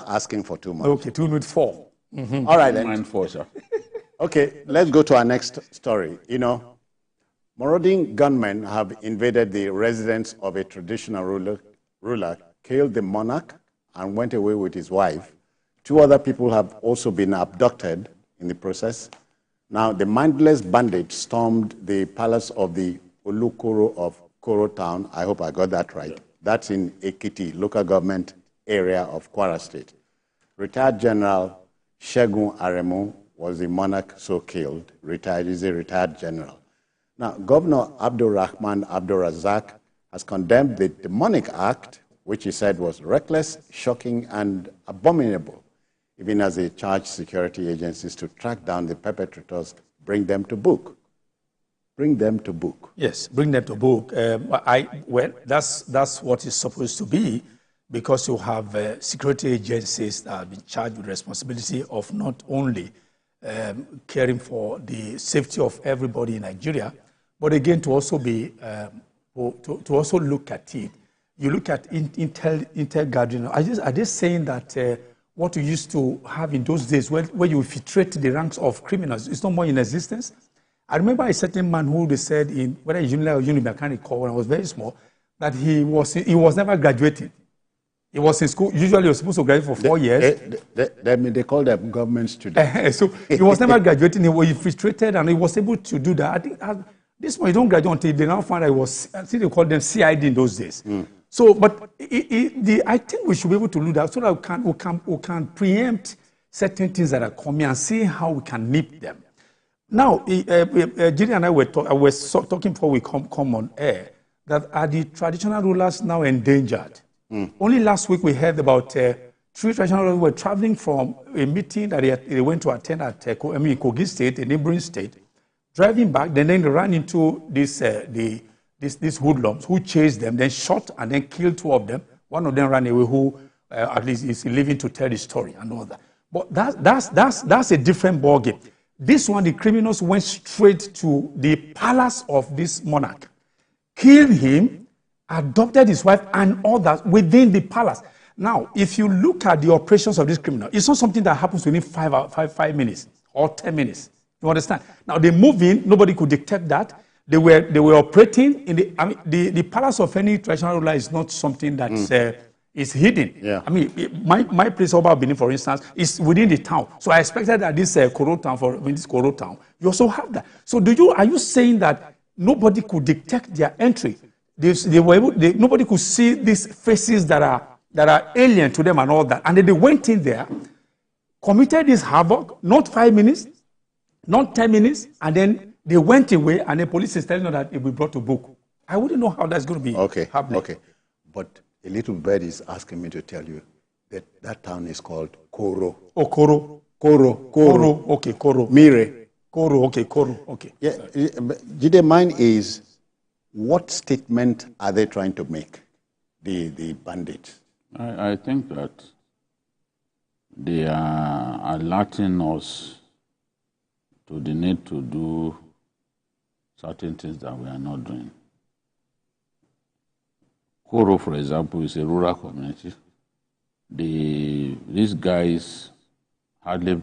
asking for too much. Okay, 2 minutes 4. All right, then. 4, sir. Okay, let's go to our next story. You know, marauding gunmen have invaded the residence of a traditional ruler, killed the monarch, and went away with his wife. 2 other people have also been abducted in the process. Now, the mindless bandits stormed the palace of the Onikoro of Koro town. I hope I got that right. That's in Ekiti Local government area of Kwara State. Retired General Shegun Aremu was the monarch so killed. Retired, is a retired general. Now, Governor Abdurrahman Abdurrazak has condemned the demonic act, which he said was reckless, shocking, and abominable, even as he charged security agencies to track down the perpetrators, bring them to book. Bring them to book. Yes, bring them to book. Well, that's what it's supposed to be, because you have security agencies that have been charged with responsibility of not only caring for the safety of everybody in Nigeria, but again to also be to also look at it. You look at intel gathering. Are they saying that what we used to have in those days, where you infiltrate the ranks of criminals, is no more in existence? I remember a certain man who they said in whether Unilag or Unilag, I can't recall, when I was very small, that he was never graduating. He was in school. Usually, he was supposed to graduate for 4 years. They call them government students. So he was never graduating. He was infiltrated, and he was able to do that. I think this one, you don't graduate until they now find out it was. I think they called them CID in those days. So, but I think we should be able to do that so that we can preempt certain things that are coming and see how we can nip them. Now, Giri and I were talking before we come on air that are the traditional rulers now endangered? Only last week we heard about 3 traditional rulers who were traveling from a meeting that they went to attend at Kogi State, a neighboring state, driving back. Then they ran into these hoodlums who chased them, then shot and then killed 2 of them. One of them ran away, who at least is living to tell the story and all that. But that's a different ballgame. This one, the criminals went straight to the palace of this monarch, killed him, adopted his wife and all that within the palace. Now, if you look at the operations of this criminal, it's not something that happens within 5 minutes or 10 minutes. You understand? Now, they move in, nobody could detect that. They were operating in the palace of any traditional ruler is not something that is hidden. Yeah. I mean, my place, Oba Benin, for instance, is within the town. So I expected that this Koro town, this Koro town, you also have that. So are you saying that nobody could detect their entry? Nobody could see these faces that are alien to them and all that. And then they went in there, committed this havoc, not 5 minutes, not 10 minutes, and then they went away, and the police is telling them that it will be brought to book. I wouldn't know how that's going to be happening. Okay, but a little bird is asking me to tell you that that town is called Koro. Oh, Koro. Koro. Okay, Koro. Mire. Koro, okay, Koro, okay. Yeah, Jide, mine is, what statement are they trying to make, the bandits? I think that they are alerting us to the need to do certain things that we are not doing. Koro, for example, is a rural community. These guys hardly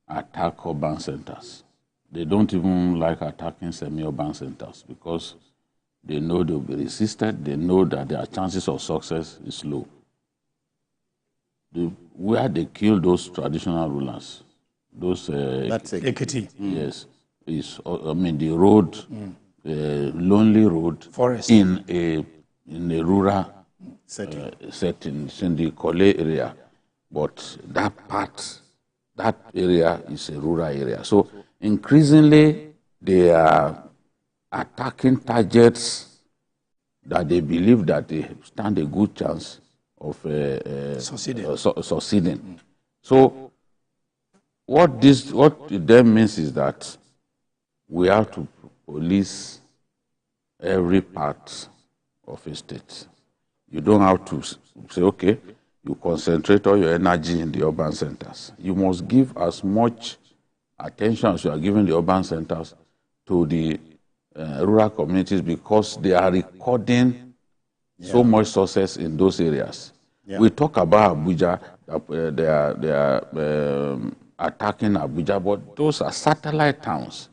attack urban centers. They don't even like attacking semi-urban centers because they know they'll be resisted. They know that their chances of success is low. Where they kill those traditional rulers, those that's Ekiti. Yes, is the road, lonely road, forest in a rural setting, in the Kole area, but that area is a rural area. So increasingly, they are attacking targets that they believe that they stand a good chance of succeeding. So what it then means is that we have to police every part of a state. You don't have to say, okay, you concentrate all your energy in the urban centers. You must give as much attention as you are giving the urban centers to the rural communities, because they are recording so much success in those areas. Yeah. We talk about Abuja, they are attacking Abuja, but those are satellite towns.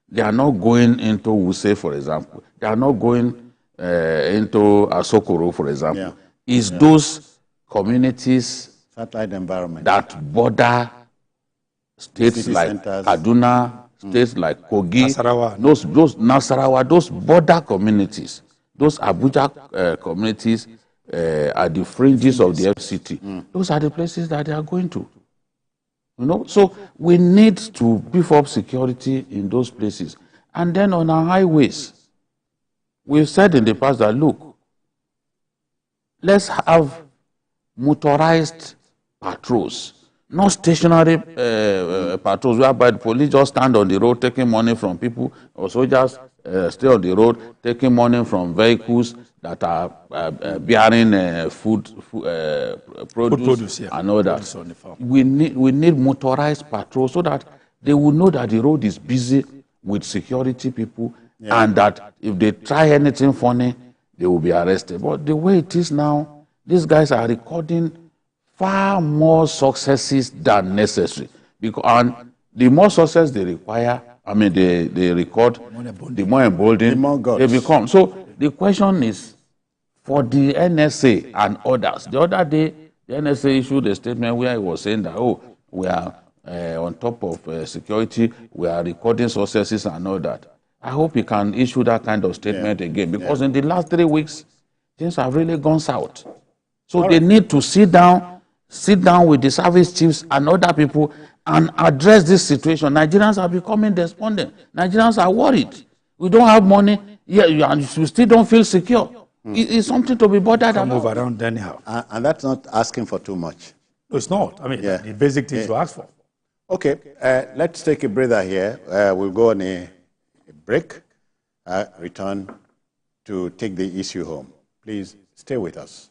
They are not going into Wuse, for example. They are not going into Asokoro, for example. Yeah. It's those communities Satellite environment that border states like centers. Kaduna, states like Kogi, Nasarawa. those Nasarawa, those border communities, those Abuja communities at the fringes of the FCT. Those are the places that they are going to. You know, so we need to beef up security in those places. And then on our highways, we've said in the past that, look, let's have motorized patrols, not stationary patrols whereby the police just stand on the road taking money from people, or soldiers stay on the road taking money from vehicles that are bearing food produce yeah. and all that. We need motorized patrols so that they will know that the road is busy with security people, and that if they try anything funny, they will be arrested. But the way it is now, these guys are recording far more successes than necessary. And the more success they require, they record, the more emboldened The more guts. they become. So the question is, for the NSA and others, the other day, the NSA issued a statement where it was saying that, oh, we are on top of security, we are recording successes and all that. I hope he can issue that kind of statement again, because in the last 3 weeks, things have really gone south. So they need to sit down with the service chiefs and other people and address this situation. Nigerians are becoming despondent. Nigerians are worried. We don't have money, and you still don't feel secure. It's something to be bothered about. Move around anyhow. And that's not asking for too much. No, it's not. I mean, the basic things you ask for. Okay, let's take a breather here. We'll go on a break, return to take the issue home. Please stay with us.